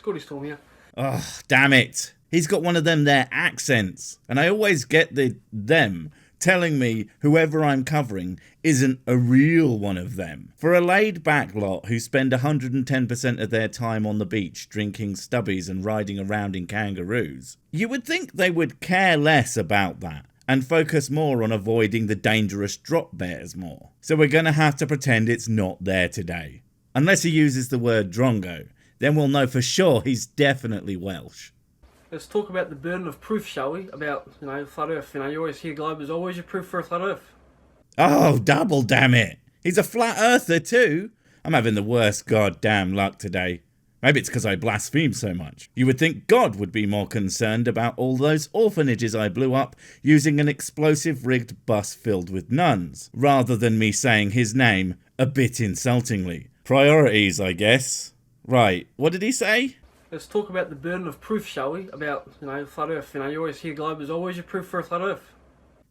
Scotty Storm here. Oh, damn it. He's got one of them there accents. And I always get them telling me whoever I'm covering isn't a real one of them. For a laid-back lot who spend 110% of their time on the beach drinking stubbies and riding around in kangaroos, you would think they would care less about that and focus more on avoiding the dangerous drop bears more. So we're going to have to pretend it's not there today. Unless he uses the word drongo, then we'll know for sure he's definitely Welsh. Let's talk about the burden of proof, shall we? About, flat earth. You always hear globe is always your proof for a flat earth. Oh, double damn it. He's a flat earther too. I'm having the worst goddamn luck today. Maybe it's because I blaspheme so much. You would think God would be more concerned about all those orphanages I blew up using an explosive-rigged bus filled with nuns, rather than me saying his name a bit insultingly. Priorities, I guess. Right, what did he say? Let's talk about the burden of proof, shall we? About, flat earth. You always hear globe is always your proof for a flat earth.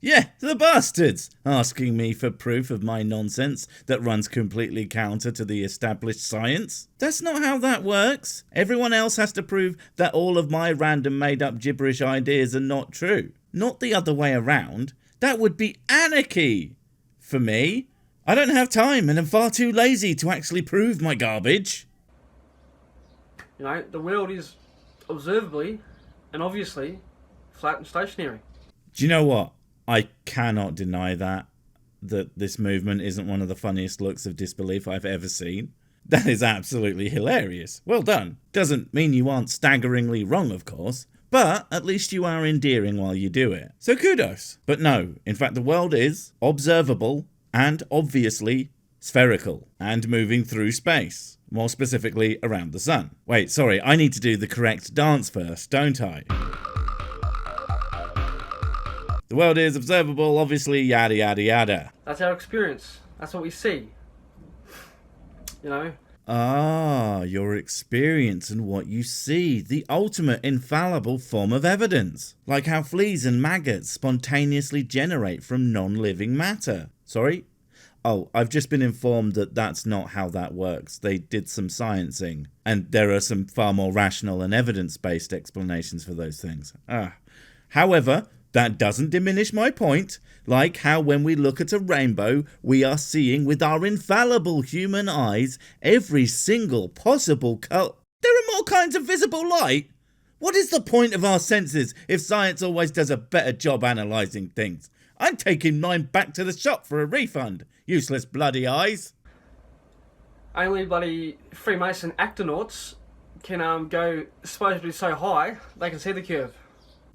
Yeah, the bastards! Asking me for proof of my nonsense that runs completely counter to the established science. That's not how that works. Everyone else has to prove that all of my random made-up gibberish ideas are not true. Not the other way around. That would be anarchy! For me. I don't have time and I'm far too lazy to actually prove my garbage. The world is observably and obviously flat and stationary. Do you know what? I cannot deny that this movement isn't one of the funniest looks of disbelief I've ever seen. That is absolutely hilarious. Well done. Doesn't mean you aren't staggeringly wrong, of course, but at least you are endearing while you do it. So kudos. But no, in fact the world is observable and obviously spherical and moving through space. More specifically around the sun. Wait, sorry, I need to do the correct dance first, don't I? The world is observable, obviously, yada yada yada. That's our experience. That's what we see. Ah, your experience and what you see. The ultimate infallible form of evidence. Like how fleas and maggots spontaneously generate from non-living matter. Sorry? Oh, I've just been informed that that's not how that works. They did some sciencing. And there are some far more rational and evidence-based explanations for those things. However, that doesn't diminish my point, like how when we look at a rainbow, we are seeing with our infallible human eyes every single possible colour. There are more kinds of visible light. What is the point of our senses if science always does a better job analysing things? I'm taking mine back to the shop for a refund, useless bloody eyes. Only bloody Freemason actonauts can go supposedly so high they can see the curve.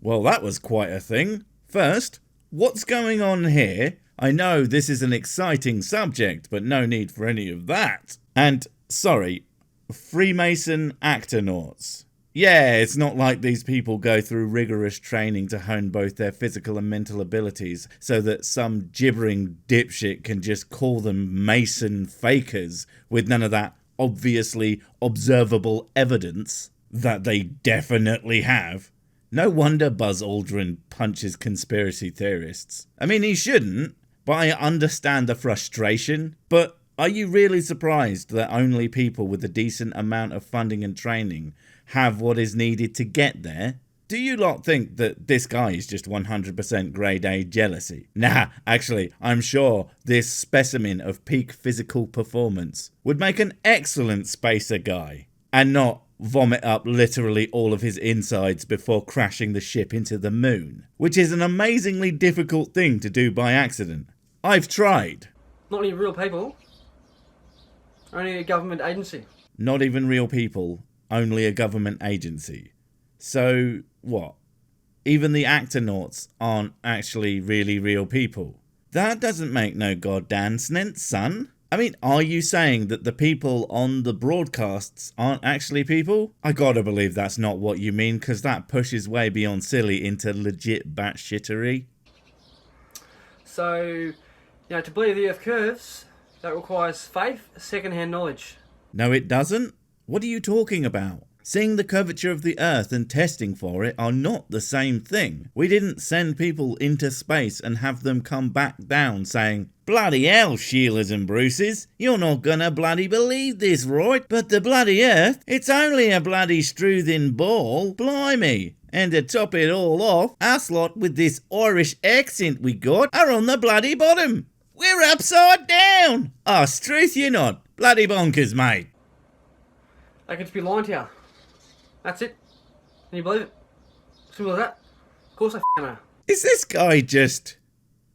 Well, that was quite a thing. First, what's going on here? I know this is an exciting subject, but no need for any of that. And, sorry, Freemason actonauts. Yeah, it's not like these people go through rigorous training to hone both their physical and mental abilities so that some gibbering dipshit can just call them Mason fakers with none of that obviously observable evidence that they definitely have. No wonder Buzz Aldrin punches conspiracy theorists. I mean, he shouldn't, but I understand the frustration. But are you really surprised that only people with a decent amount of funding and training have what is needed to get there? Do you lot think that this guy is just 100% grade A jealousy? Nah, actually, I'm sure this specimen of peak physical performance would make an excellent spacer guy. And not vomit up literally all of his insides before crashing the ship into the moon, which is an amazingly difficult thing to do by accident. I've tried. Not any real people. Only a government agency. Not even real people, only a government agency. So, what? Even the actonauts aren't actually really real people? That doesn't make no goddamn sense, son. I mean, are you saying that the people on the broadcasts aren't actually people? I gotta believe that's not what you mean, because that pushes way beyond silly into legit batshittery. So, to believe the earth curves, that requires faith, second-hand knowledge. No, it doesn't. What are you talking about? Seeing the curvature of the Earth and testing for it are not the same thing. We didn't send people into space and have them come back down saying, "Bloody hell, Sheilas and Bruces, you're not gonna bloody believe this, right? But the bloody Earth, it's only a bloody struthin' ball, blimey. And to top it all off, us lot with this Irish accent we got are on the bloody bottom. We're upside down. Oh, struth you're not. Bloody bonkers, mate." They could just be lying to you. That's it. Can you believe it? Simple as that. Of course I know. Is this guy just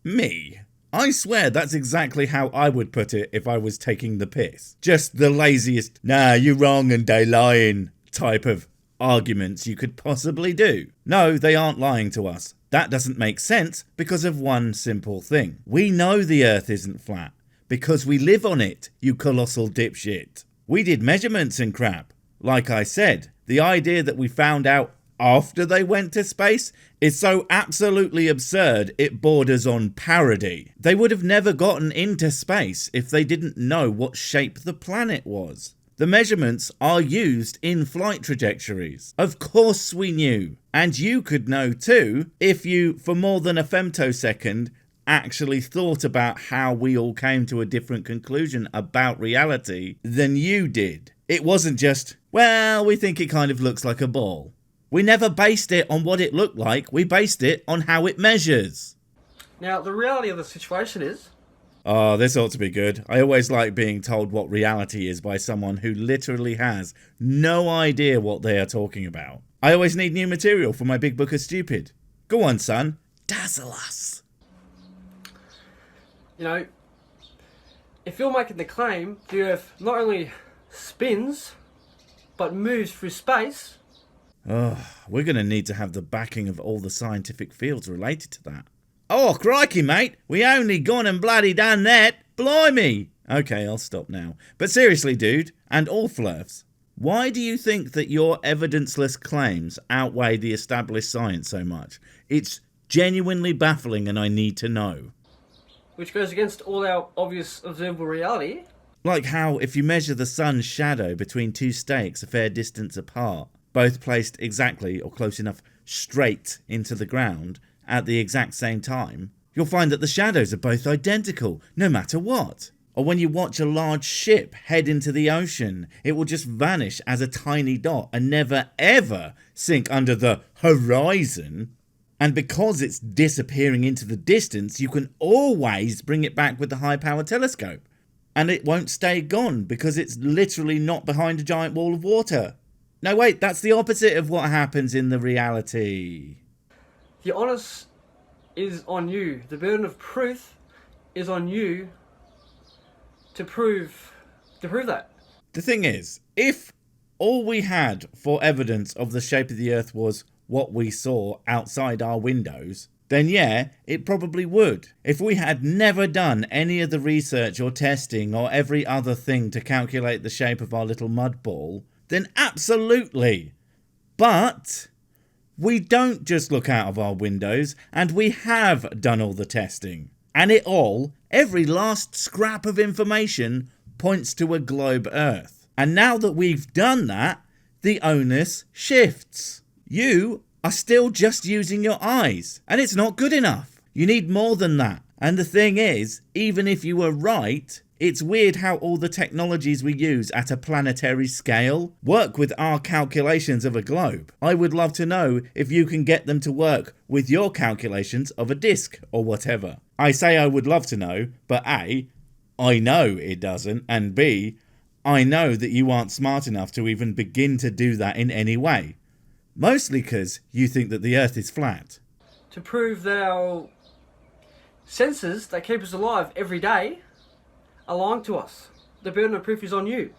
me? I swear that's exactly how I would put it if I was taking the piss. Just the laziest, "Nah, you're wrong and they lying" type of arguments you could possibly do. No, they aren't lying to us. That doesn't make sense because of one simple thing. We know the Earth isn't flat because we live on it, you colossal dipshit. We did measurements and crap. Like I said, the idea that we found out after they went to space is so absolutely absurd it borders on parody. They would have never gotten into space if they didn't know what shape the planet was. The measurements are used in flight trajectories. Of course we knew. And you could know too if you, for more than a femtosecond, actually thought about how we all came to a different conclusion about reality than you did. It wasn't just, "Well, we think it kind of looks like a ball." We never based it on what it looked like, we based it on how it measures. Now, the reality of the situation is... Oh, this ought to be good. I always like being told what reality is by someone who literally has no idea what they are talking about. I always need new material for my big book of stupid. Go on, son. Dazzle us. You know, if you're making the claim the Earth not only spins, but moves through space... Oh, we're going to need to have the backing of all the scientific fields related to that. Oh, crikey, mate. We only gone and bloody done that. Blimey. Okay, I'll stop now. But seriously, dude, and all flirfs, why do you think that your evidenceless claims outweigh the established science so much? It's genuinely baffling and I need to know. Which goes against all our obvious observable reality. Like how if you measure the sun's shadow between two stakes a fair distance apart, both placed exactly or close enough straight into the ground at the exact same time, you'll find that the shadows are both identical, no matter what. Or when you watch a large ship head into the ocean, it will just vanish as a tiny dot and never ever sink under the horizon. And because it's disappearing into the distance, you can always bring it back with the high-power telescope. And it won't stay gone because it's literally not behind a giant wall of water. No, wait, that's the opposite of what happens in the reality. The onus is on you. The burden of proof is on you to prove that. The thing is, if all we had for evidence of the shape of the Earth was what we saw outside our windows, then yeah, it probably would. If we had never done any of the research or testing or every other thing to calculate the shape of our little mud ball, then absolutely. But we don't just look out of our windows, and we have done all the testing. And it all, every last scrap of information, points to a globe Earth. And now that we've done that, the onus shifts. You are still just using your eyes, and it's not good enough. You need more than that. And the thing is, even if you were right, it's weird how all the technologies we use at a planetary scale work with our calculations of a globe. I would love to know if you can get them to work with your calculations of a disk or whatever. I say I would love to know, but A, I know it doesn't, and B, I know that you aren't smart enough to even begin to do that in any way. Mostly because you think that the Earth is flat. To prove that our senses that keep us alive every day are lying to us. The burden of proof is on you.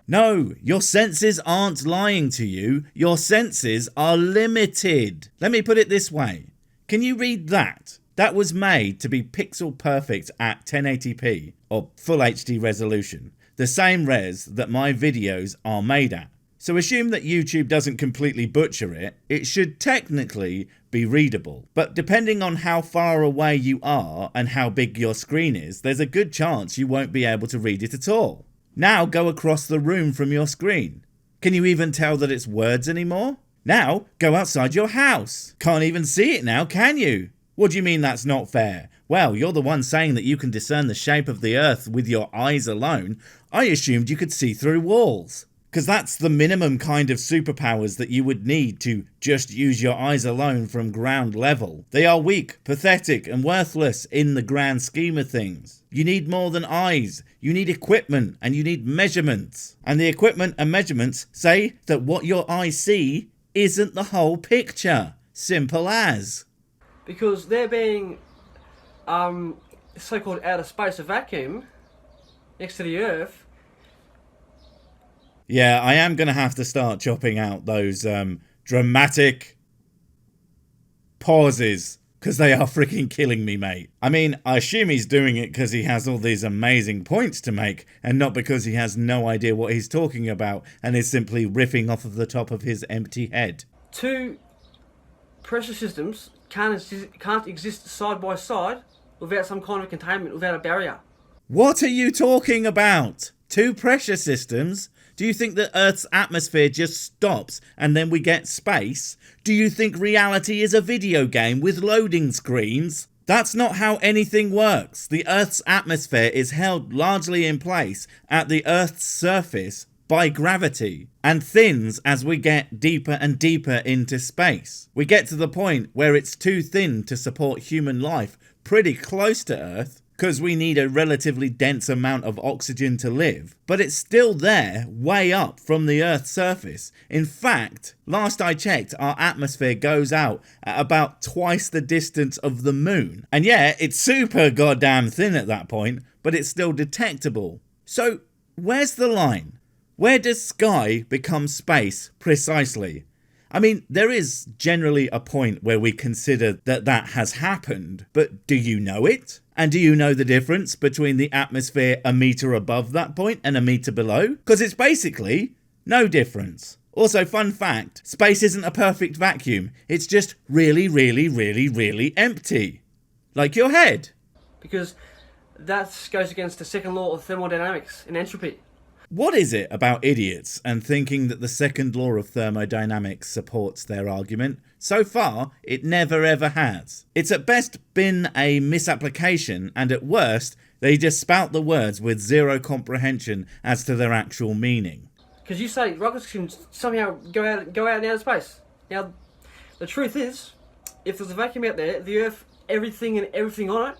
No, your senses aren't lying to you. Your senses are limited. Let me put it this way. Can you read that? That was made to be pixel perfect at 1080p or full HD resolution. The same res that my videos are made at. So assume that YouTube doesn't completely butcher it, it should technically be readable. But depending on how far away you are and how big your screen is, there's a good chance you won't be able to read it at all. Now go across the room from your screen. Can you even tell that it's words anymore? Now, go outside your house. Can't even see it now, can you? What do you mean that's not fair? Well, you're the one saying that you can discern the shape of the earth with your eyes alone. I assumed you could see through walls. Because that's the minimum kind of superpowers that you would need to just use your eyes alone from ground level. They are weak, pathetic, and worthless in the grand scheme of things. You need more than eyes. You need equipment, and you need measurements. And the equipment and measurements say that what your eyes see isn't the whole picture. Simple as. Because there being so-called outer space, a vacuum, next to the Earth. Yeah, I am going to have to start chopping out those dramatic pauses, because they are freaking killing me, mate. I mean, I assume he's doing it because he has all these amazing points to make, and not because he has no idea what he's talking about and is simply riffing off of the top of his empty head. Two pressure systems can't exist side by side without some kind of containment, without a barrier. What are you talking about? Two pressure systems? Do you think that Earth's atmosphere just stops and then we get space? Do you think reality is a video game with loading screens? That's not how anything works. The Earth's atmosphere is held largely in place at the Earth's surface by gravity, and thins as we get deeper and deeper into space. We get to the point where it's too thin to support human life pretty close to Earth, because we need a relatively dense amount of oxygen to live, but it's still there, way up from the Earth's surface. In fact, last I checked, our atmosphere goes out at about twice the distance of the moon. And yeah, it's super goddamn thin at that point, but it's still detectable. So, where's the line? Where does sky become space precisely? I mean, there is generally a point where we consider that that has happened, but do you know it? And do you know the difference between the atmosphere a metre above that point and a metre below? Because it's basically no difference. Also, fun fact, space isn't a perfect vacuum. It's just really, really, really, really empty. Like your head. Because that goes against the second law of thermodynamics and entropy. What is it about idiots and thinking that the second law of thermodynamics supports their argument? So far, it never ever has. It's at best been a misapplication, and at worst, they just spout the words with zero comprehension as to their actual meaning. Because you say rockets can somehow go out in outer space. Now, the truth is, if there's a vacuum out there, the Earth, everything on it,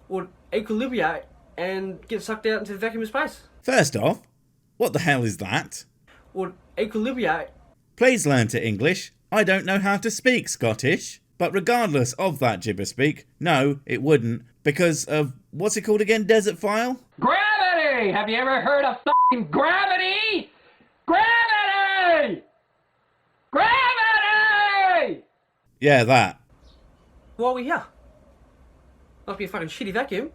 would equilibrate and get sucked out into the vacuum of space. First off, what the hell is that? Would equilibrate. Please learn to English. I don't know how to speak Scottish. But regardless of that gibber speak, no, it wouldn't, because of, what's it called again, Desert File? Gravity! Have you ever heard of f***ing gravity? Gravity! Gravity! Yeah, that. Why are we here? Must be a fucking shitty vacuum.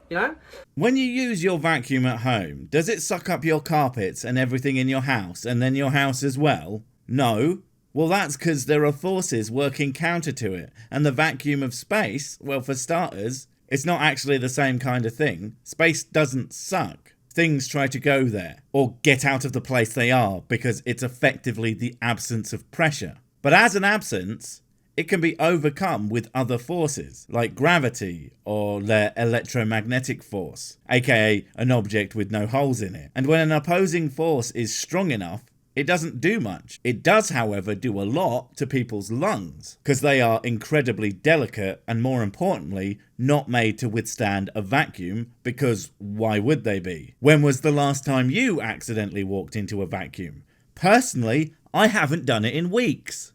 You know? When you use your vacuum at home, does it suck up your carpets and everything in your house, and then your house as well? No. Well, that's because there are forces working counter to it, and the vacuum of space, well, for starters, it's not actually the same kind of thing. Space doesn't suck. Things try to go there, or get out of the place they are, because it's effectively the absence of pressure. But as an absence, it can be overcome with other forces, like gravity or their electromagnetic force, aka an object with no holes in it. And when an opposing force is strong enough, it doesn't do much. It does, however, do a lot to people's lungs, because they are incredibly delicate and, more importantly, not made to withstand a vacuum, because why would they be? When was the last time you accidentally walked into a vacuum? Personally, I haven't done it in weeks.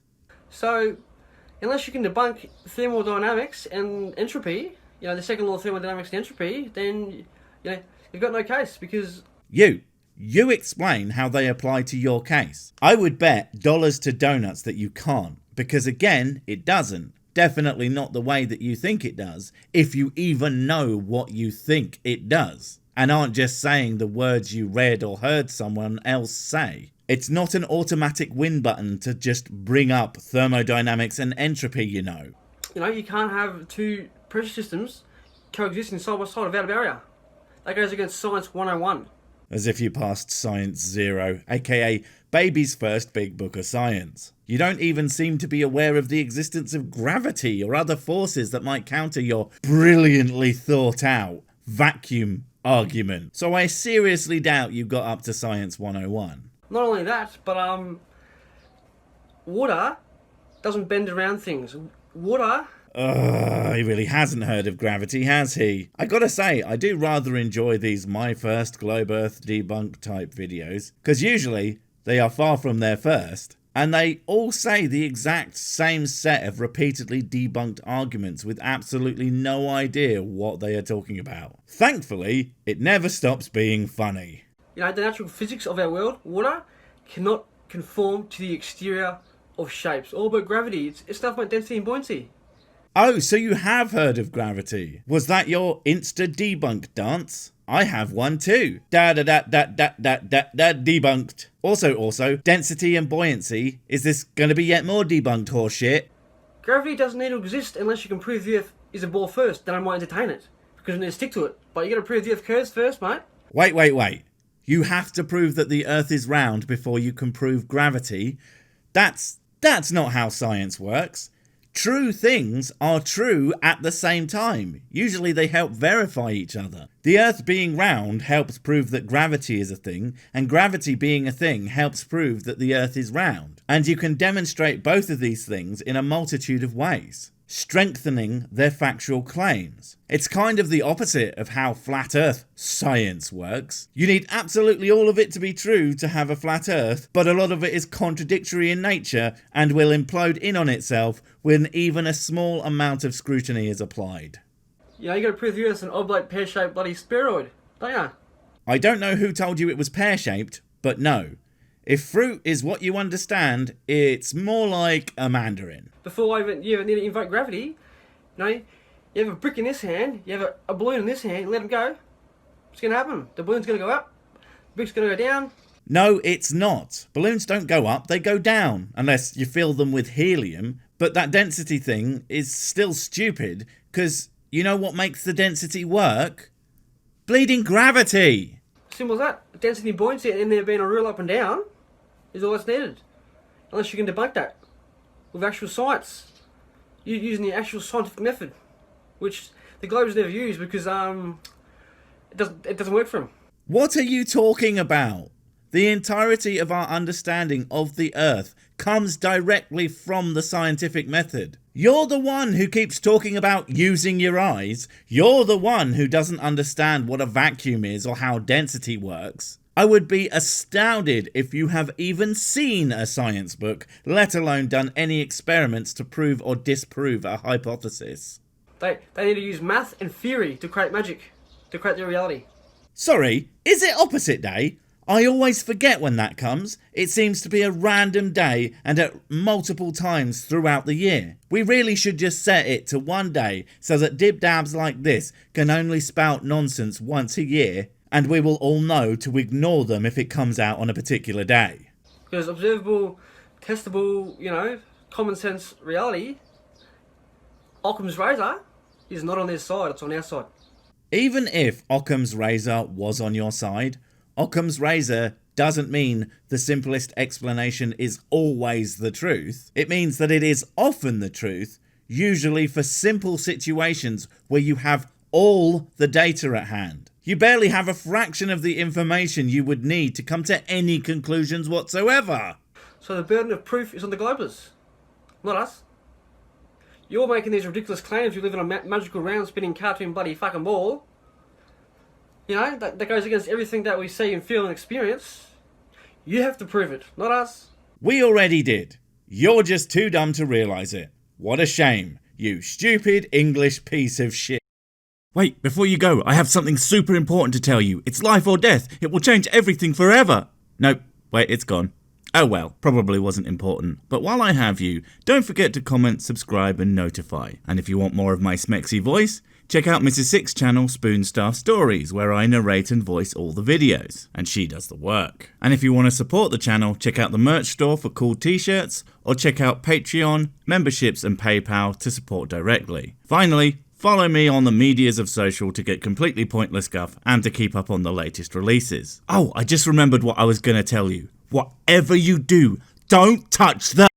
So, unless you can debunk thermodynamics and entropy, you know, the second law of thermodynamics and entropy, then, you know, you've got no case, because... You explain how they apply to your case. I would bet dollars to donuts that you can't, because again, it doesn't. Definitely not the way that you think it does, if you even know what you think it does, and aren't just saying the words you read or heard someone else say. It's not an automatic win button to just bring up thermodynamics and entropy, you know. You know, you can't have two pressure systems coexisting side by side without a barrier. That goes against science 101. As if you passed Science Zero, aka baby's first big book of science. You don't even seem to be aware of the existence of gravity or other forces that might counter your brilliantly thought out vacuum argument. So I seriously doubt you got up to Science 101. Not only that, but water doesn't bend around things. Water... He really hasn't heard of gravity, has he? I gotta say, I do rather enjoy these My First Globe Earth debunk type videos, because usually they are far from their first, and they all say the exact same set of repeatedly debunked arguments with absolutely no idea what they are talking about. Thankfully, it never stops being funny. You know, the natural physics of our world, water, cannot conform to the exterior of shapes. All about gravity, it's stuff about density and buoyancy. Oh, so you have heard of gravity. Was that your Insta debunk dance? I have one too. Debunked. Also, density and buoyancy. Is this going to be yet more debunked horseshit? Gravity doesn't need to exist unless you can prove the Earth is a ball first, then I might entertain it. Because you need to stick to it. But you got to prove the Earth curves first, mate. Wait. You have to prove that the Earth is round before you can prove gravity. That's not how science works. True things are true at the same time. Usually they help verify each other. The Earth being round helps prove that gravity is a thing, and gravity being a thing helps prove that the Earth is round. And you can demonstrate both of these things in a multitude of ways, strengthening their factual claims. It's kind of the opposite of how flat Earth science works. You need absolutely all of it to be true to have a flat Earth, but a lot of it is contradictory in nature and will implode in on itself when even a small amount of scrutiny is applied. You know, you got to prove the Earth's an oblate, pear-shaped bloody spheroid, don't ya? I don't know who told you it was pear-shaped, but no. If fruit is what you understand, it's more like a mandarin. Before you even need to invoke gravity, you know, you have a brick in this hand, you have a balloon in this hand, let them go. What's going to happen? The balloon's going to go up, the brick's going to go down. No, it's not. Balloons don't go up, they go down, unless you fill them with helium. But that density thing is still stupid, because you know what makes the density work? Bleeding gravity! Simple as that. Density and buoyancy and there being a rule up and down is all that's needed. Unless you can debunk that with actual science. You're using the actual scientific method, which the globes never use because it doesn't work for them. What are you talking about? The entirety of our understanding of the Earth comes directly from the scientific method. You're the one who keeps talking about using your eyes. You're the one who doesn't understand what a vacuum is or how density works. I would be astounded if you have even seen a science book, let alone done any experiments to prove or disprove a hypothesis. They need to use math and theory to create magic, to create their reality. Sorry, is it opposite day? I always forget when that comes. It seems to be a random day and at multiple times throughout the year. We really should just set it to one day so that dib-dabs like this can only spout nonsense once a year, and we will all know to ignore them if it comes out on a particular day. Because observable, testable, you know, common sense reality, Occam's razor is not on their side, it's on our side. Even if Occam's razor was on your side, Occam's razor doesn't mean the simplest explanation is always the truth. It means that it is often the truth, usually for simple situations where you have all the data at hand. You barely have a fraction of the information you would need to come to any conclusions whatsoever. So the burden of proof is on the globers, not us. You're making these ridiculous claims you live in a magical round spinning cartoon bloody fucking ball. You know, that goes against everything that we see and feel and experience. You have to prove it, not us. We already did. You're just too dumb to realise it. What a shame, you stupid English piece of shit. Wait, before you go, I have something super important to tell you. It's life or death. It will change everything forever. Nope, wait, it's gone. Oh well, probably wasn't important. But while I have you, don't forget to comment, subscribe and notify. And if you want more of my smexy voice, check out Mrs. Six's channel, Spoonstaff Stories, where I narrate and voice all the videos, and she does the work. And if you want to support the channel, check out the merch store for cool t-shirts, or check out Patreon, memberships and PayPal to support directly. Finally, Follow me on the medias of social to get completely pointless guff and to keep up on the latest releases. Oh, I just remembered what I was going to tell you. Whatever you do, don't touch the